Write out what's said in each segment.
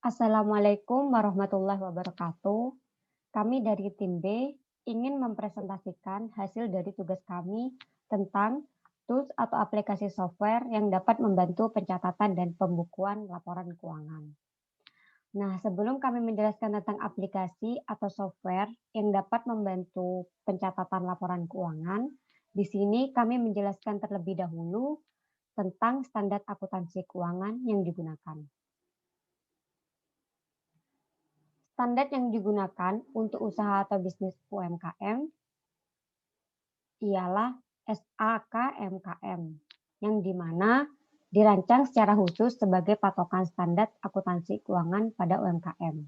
Assalamualaikum warahmatullahi wabarakatuh. Kami dari tim B ingin mempresentasikan hasil dari tugas kami tentang tools atau aplikasi software yang dapat membantu pencatatan dan pembukuan laporan keuangan. Nah, sebelum kami menjelaskan tentang aplikasi atau software yang dapat membantu pencatatan laporan keuangan, di sini kami menjelaskan terlebih dahulu tentang standar akuntansi keuangan yang digunakan. Standar yang digunakan untuk usaha atau bisnis UMKM ialah SAKMKM, yang di mana dirancang secara khusus sebagai patokan standar akuntansi keuangan pada UMKM.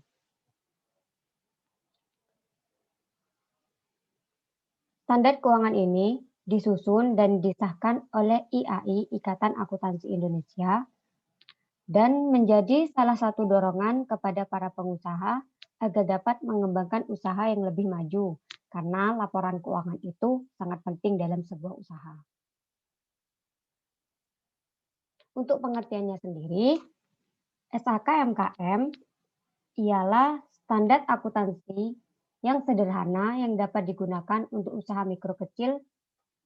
Standar keuangan ini disusun dan disahkan oleh IAI, Ikatan Akuntansi Indonesia, dan menjadi salah satu dorongan kepada para pengusaha agar dapat mengembangkan usaha yang lebih maju, karena laporan keuangan itu sangat penting dalam sebuah usaha. Untuk pengertiannya sendiri, SAKMKM ialah standar akuntansi yang sederhana yang dapat digunakan untuk usaha mikro kecil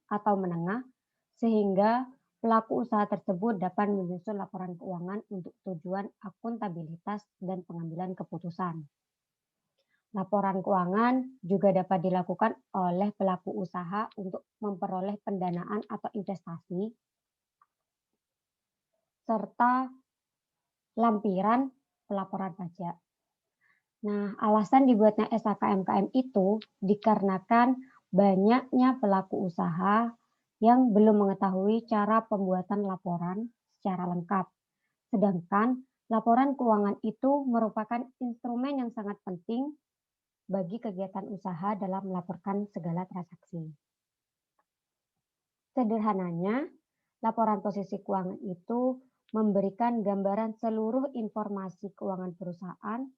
atau menengah, sehingga pelaku usaha tersebut dapat menyusun laporan keuangan untuk tujuan akuntabilitas dan pengambilan keputusan. Laporan keuangan juga dapat dilakukan oleh pelaku usaha untuk memperoleh pendanaan atau investasi, serta lampiran pelaporan pajak. Nah, alasan dibuatnya SHKMKM itu dikarenakan banyaknya pelaku usaha yang belum mengetahui cara pembuatan laporan secara lengkap. Sedangkan laporan keuangan itu merupakan instrumen yang sangat penting bagi kegiatan usaha dalam melaporkan segala transaksi. Sederhananya, laporan posisi keuangan itu memberikan gambaran seluruh informasi keuangan perusahaan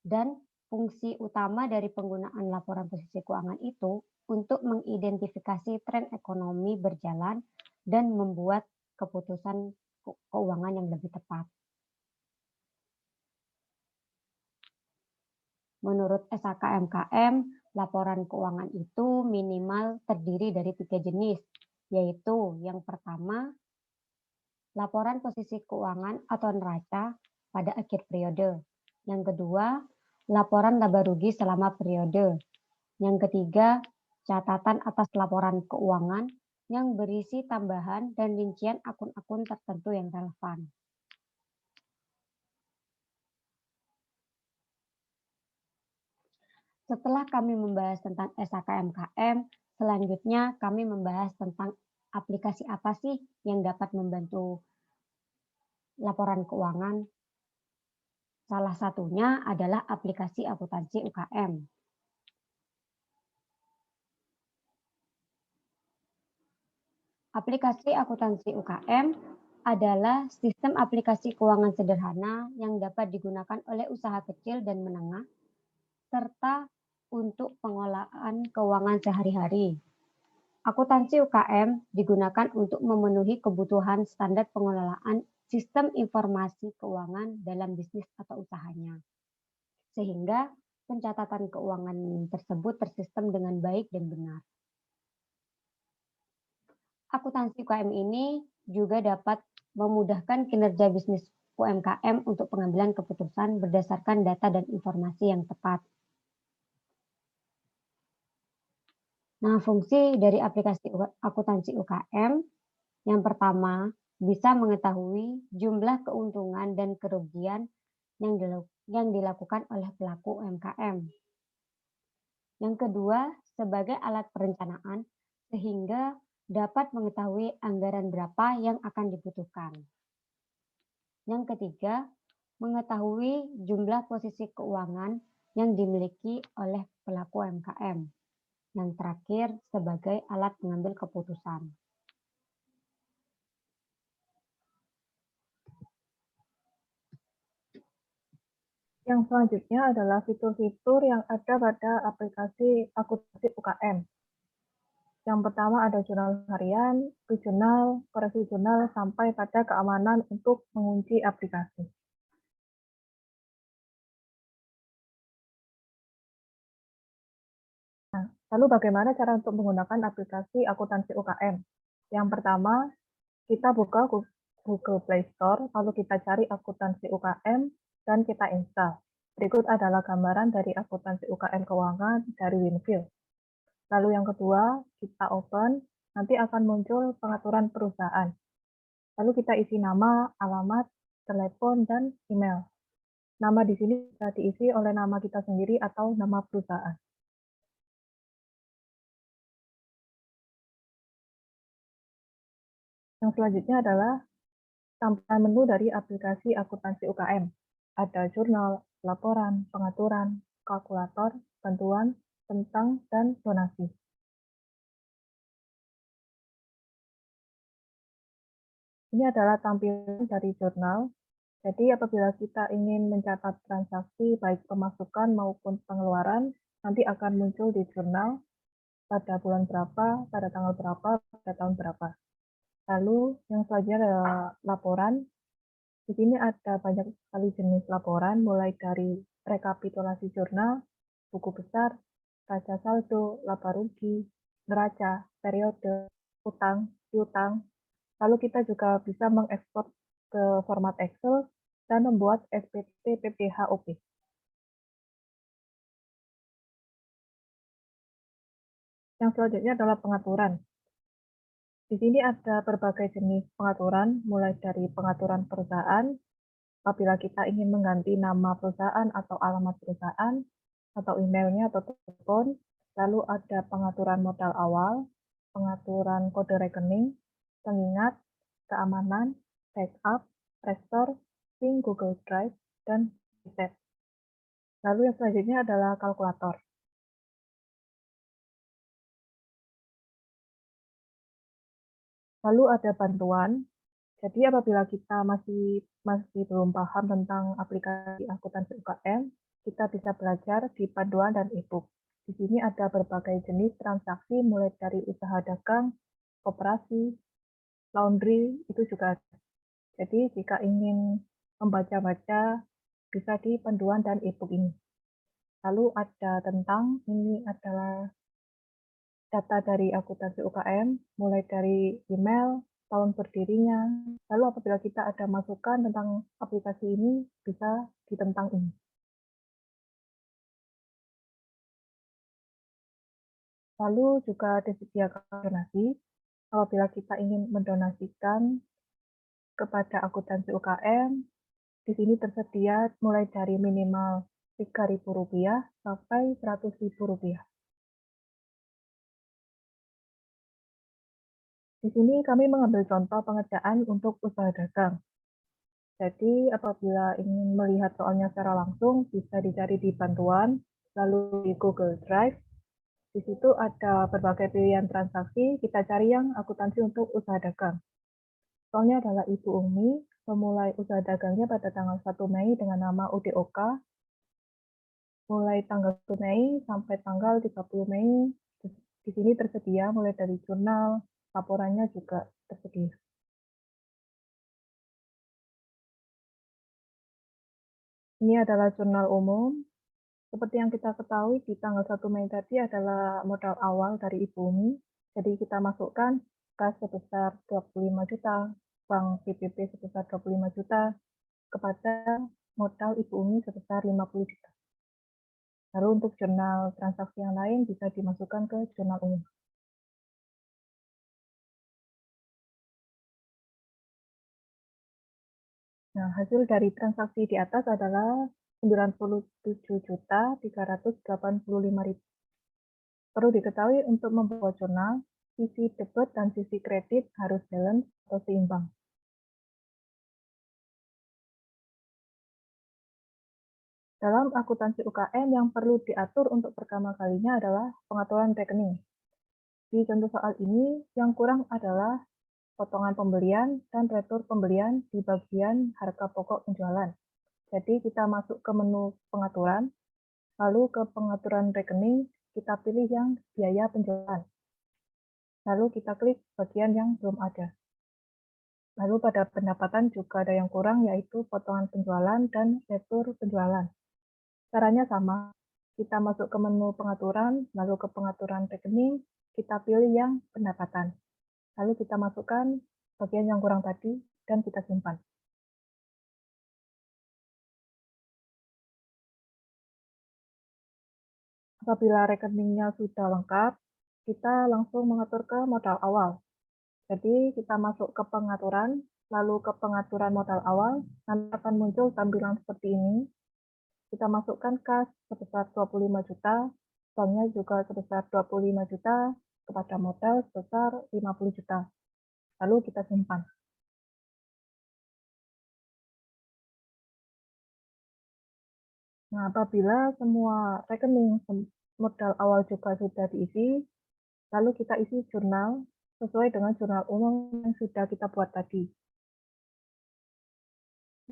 dan fungsi utama dari penggunaan laporan posisi keuangan itu untuk mengidentifikasi tren ekonomi berjalan dan membuat keputusan keuangan yang lebih tepat. Menurut SHKMKM, laporan keuangan itu minimal terdiri dari 3 jenis, yaitu yang pertama, laporan posisi keuangan atau neraca pada akhir periode. Yang kedua, laporan laba rugi selama periode. Yang ketiga, catatan atas laporan keuangan yang berisi tambahan dan rincian akun-akun tertentu yang relevan. Setelah kami membahas tentang SHKMKM, selanjutnya kami membahas tentang aplikasi apa sih yang dapat membantu laporan keuangan. Salah satunya adalah aplikasi akuntansi UKM. Aplikasi akuntansi UKM adalah sistem aplikasi keuangan sederhana yang dapat digunakan oleh usaha kecil dan menengah, serta untuk pengolahan keuangan sehari-hari. Akuntansi UKM digunakan untuk memenuhi kebutuhan standar pengelolaan sistem informasi keuangan dalam bisnis atau usahanya, sehingga pencatatan keuangan tersebut tersistem dengan baik dan benar. Akuntansi UKM ini juga dapat memudahkan kinerja bisnis UMKM untuk pengambilan keputusan berdasarkan data dan informasi yang tepat. Nah, fungsi dari aplikasi akuntansi UKM yang pertama, bisa mengetahui jumlah keuntungan dan kerugian yang dilakukan oleh pelaku UMKM. Yang kedua, sebagai alat perencanaan sehingga dapat mengetahui anggaran berapa yang akan dibutuhkan. Yang ketiga, mengetahui jumlah posisi keuangan yang dimiliki oleh pelaku UMKM. Yang terakhir, sebagai alat mengambil keputusan. Yang selanjutnya adalah fitur-fitur yang ada pada aplikasi akuntansi UKM. Yang pertama ada jurnal harian, regional, koreksi jurnal, sampai pada keamanan untuk mengunci aplikasi. Lalu bagaimana cara untuk menggunakan aplikasi akuntansi UKM? Yang pertama, kita buka Google Play Store, lalu kita cari akuntansi UKM, dan kita install. Berikut adalah gambaran dari akuntansi UKM keuangan dari Winfield. Lalu yang kedua, kita open, nanti akan muncul pengaturan perusahaan. Lalu kita isi nama, alamat, telepon, dan email. Nama di sini bisa diisi oleh nama kita sendiri atau nama perusahaan. Yang selanjutnya adalah tampilan menu dari aplikasi akuntansi UKM. Ada jurnal, laporan, pengaturan, kalkulator, bantuan, tentang, dan donasi. Ini adalah tampilan dari jurnal. Jadi apabila kita ingin mencatat transaksi baik pemasukan maupun pengeluaran, nanti akan muncul di jurnal pada bulan berapa, pada tanggal berapa, pada tahun berapa. Lalu yang selanjutnya adalah laporan. Di sini ada banyak sekali jenis laporan, mulai dari rekapitulasi jurnal, buku besar, raca saldo, laba rugi, neraca, periode, utang, piutang. Lalu kita juga bisa mengekspor ke format Excel dan membuat SPT PPHOP. Yang selanjutnya adalah pengaturan. Di sini ada berbagai jenis pengaturan, mulai dari pengaturan perusahaan, apabila kita ingin mengganti nama perusahaan atau alamat perusahaan, atau emailnya atau telepon, lalu ada pengaturan modal awal, pengaturan kode rekening, pengingat, keamanan, backup, restore, sync Google Drive, dan reset. Lalu yang selanjutnya adalah kalkulator. Lalu ada bantuan. Jadi apabila kita masih belum paham tentang aplikasi akuntansi UKM, kita bisa belajar di panduan dan e-book. Di sini ada berbagai jenis transaksi mulai dari usaha dagang, koperasi, laundry, itu juga ada. Jadi jika ingin membaca-baca, bisa di panduan dan e-book ini. Lalu ada tentang, ini adalah data dari akuntansi UKM, mulai dari email, tahun berdirinya. Lalu apabila kita ada masukan tentang aplikasi ini, bisa di tentang ini. Lalu juga disediakan donasi. Apabila kita ingin mendonasikan kepada akuntansi UKM, di sini tersedia mulai dari minimal Rp3.000 sampai Rp100.000. Di sini kami mengambil contoh pengerjaan untuk usaha dagang. Jadi apabila ingin melihat soalnya secara langsung, bisa dicari di bantuan, lalu di Google Drive. Di situ ada berbagai pilihan transaksi, kita cari yang akuntansi untuk usaha dagang. Soalnya adalah Ibu Umi, memulai usaha dagangnya pada tanggal 1 Mei dengan nama UDOK, mulai tanggal 1 Mei sampai tanggal 30 Mei. Di sini tersedia mulai dari jurnal, laporannya juga tersedia. Ini adalah jurnal umum. Seperti yang kita ketahui, di tanggal 1 Mei tadi adalah modal awal dari Ibu Umi. Jadi kita masukkan kas sebesar 25 juta, bank BPP sebesar 25 juta, kepada modal Ibu Umi sebesar 50 juta. Lalu untuk jurnal transaksi yang lain bisa dimasukkan ke jurnal umum. Nah, hasil dari transaksi di atas adalah 97.385.000. Perlu diketahui untuk membuat jurnal, sisi debit dan sisi kredit harus balance atau seimbang. Dalam akuntansi UKM yang perlu diatur untuk pertama kalinya adalah pengaturan rekening. Di contoh soal ini, yang kurang adalah potongan pembelian dan retur pembelian di bagian harga pokok penjualan. Jadi kita masuk ke menu pengaturan, lalu ke pengaturan rekening, kita pilih yang biaya penjualan. Lalu kita klik bagian yang belum ada. Lalu pada pendapatan juga ada yang kurang, yaitu potongan penjualan dan retur penjualan. Caranya sama, Kita masuk ke menu pengaturan, lalu ke pengaturan rekening, kita pilih yang pendapatan. Lalu kita masukkan bagian yang kurang tadi dan kita simpan. Apabila rekeningnya sudah lengkap, kita langsung mengatur ke modal awal. Jadi kita masuk ke pengaturan, lalu ke pengaturan modal awal, nanti akan muncul tampilan seperti ini. Kita masukkan kas sebesar 25 juta, banknya juga sebesar 25 juta, kepada modal sebesar 50 juta. Lalu kita simpan. Nah, apabila semua rekening modal awal juga sudah diisi, lalu kita isi jurnal sesuai dengan jurnal umum yang sudah kita buat tadi.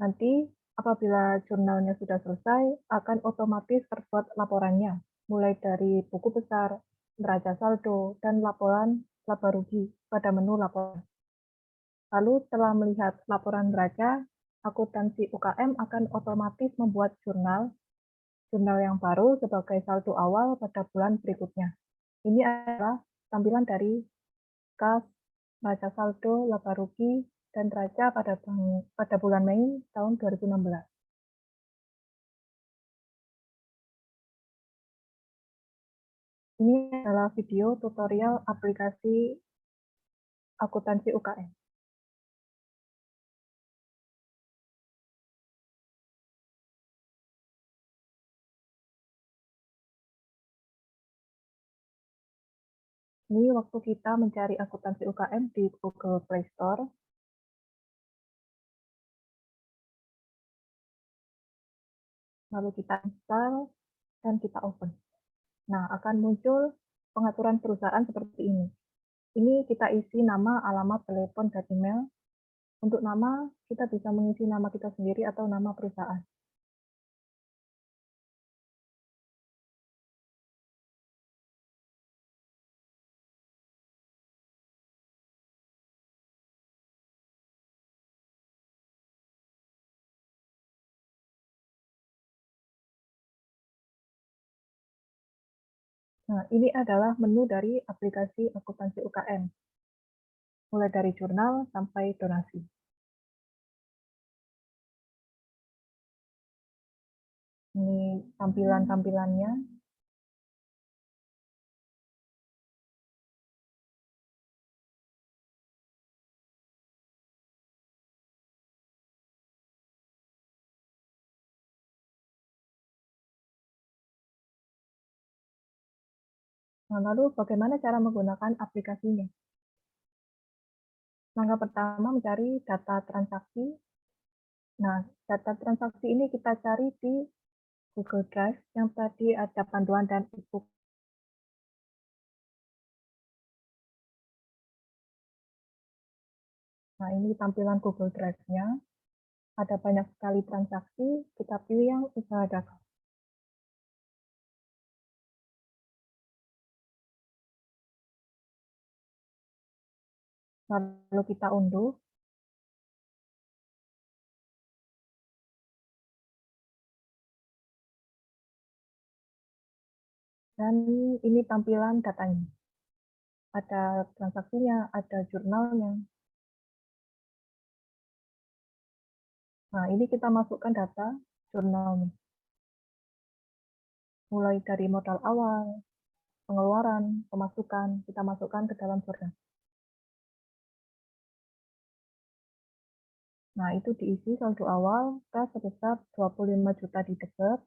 Nanti apabila jurnalnya sudah selesai, akan otomatis terbuat laporannya, mulai dari buku besar, neraca saldo, dan laporan laba rugi pada menu laporan. Lalu setelah melihat laporan neraca, akuntansi UKM akan otomatis membuat jurnal yang baru sebagai saldo awal pada bulan berikutnya. Ini adalah tampilan dari kas, neraca saldo, laba rugi, dan neraca pada bulan Mei tahun 2016. Ini adalah video tutorial aplikasi akuntansi UKM. Ini waktu kita mencari akuntansi UKM di Google Play Store. Lalu kita install dan kita open. Nah, akan muncul pengaturan perusahaan seperti ini. Ini kita isi nama, alamat, telepon, dan email. Untuk nama, kita bisa mengisi nama kita sendiri atau nama perusahaan. Nah, ini adalah menu dari aplikasi akuntansi UKM, mulai dari jurnal sampai donasi. Ini tampilan-tampilannya. Nah, lalu bagaimana cara menggunakan aplikasinya? Langkah pertama mencari data transaksi. Nah, data transaksi ini kita cari di Google Drive yang tadi ada panduan dan e-book. Nah, ini tampilan Google Drive-nya. Ada banyak sekali transaksi, kita pilih yang usaha dagang. Lalu kita unduh. Dan ini tampilan datanya. Ada transaksinya, ada jurnalnya. Nah, ini kita masukkan data jurnalnya. Mulai dari modal awal, pengeluaran, pemasukan, kita masukkan ke dalam jurnal. Nah, itu diisi saldo awal, kas sebesar 25 juta di debit,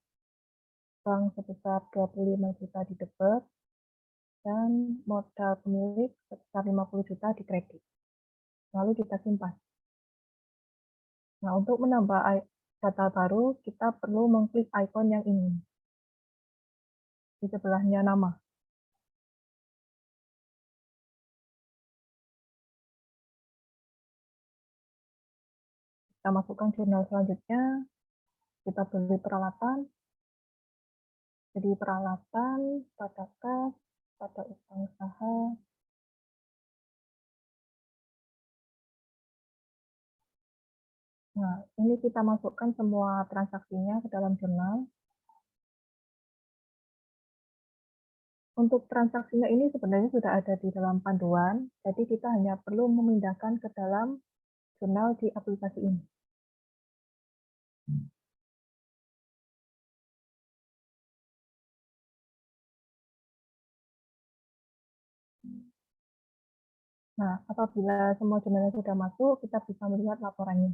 bank sebesar 25 juta di debit, dan modal pemilik sebesar 50 juta di kredit. Lalu kita simpan. Nah, untuk menambah data baru, kita perlu mengklik ikon yang ini. Di sebelahnya nama. Kita masukkan jurnal selanjutnya, kita beli peralatan, jadi peralatan, pada kas, pada utang usaha. Nah, ini kita masukkan semua transaksinya ke dalam jurnal. Untuk transaksinya ini sebenarnya sudah ada di dalam panduan, jadi kita hanya perlu memindahkan ke dalam jurnal di aplikasi ini. Nah, apabila semua jurnalnya sudah masuk, kita bisa melihat laporannya.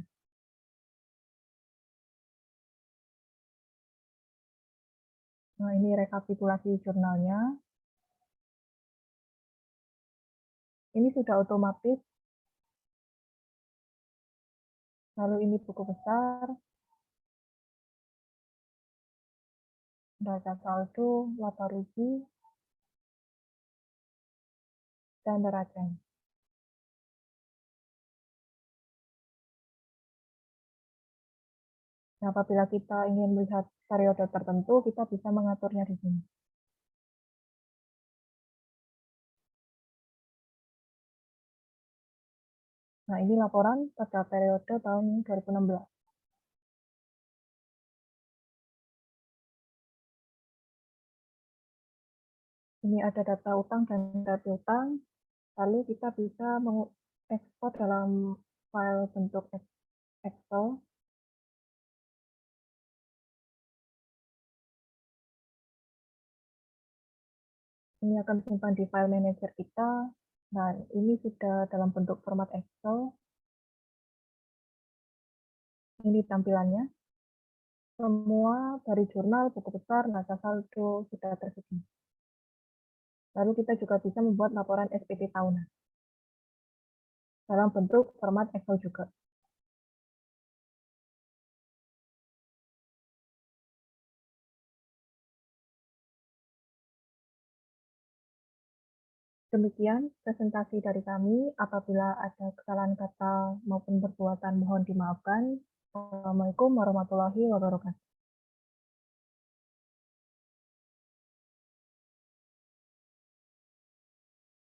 Nah, ini rekapitulasi jurnalnya. Ini sudah otomatis. Lalu ini buku besar, data saldo, laba rugi, dan neraca. Nah, apabila kita ingin melihat periode tertentu, kita bisa mengaturnya di sini. Nah, ini laporan pada periode tahun 2016. Ini ada data utang dan data piutang. Lalu kita bisa mengekspor dalam file bentuk Excel. Ini akan disimpan di file manager kita. Nah, ini sudah dalam bentuk format Excel. Ini tampilannya. Semua dari jurnal, buku besar, neraca saldo sudah tersedia. Lalu kita juga bisa membuat laporan SPT tahunan dalam bentuk format Excel juga. Demikian presentasi dari kami. Apabila ada kesalahan kata maupun perbuatan mohon dimaafkan. Assalamualaikum warahmatullahi wabarakatuh.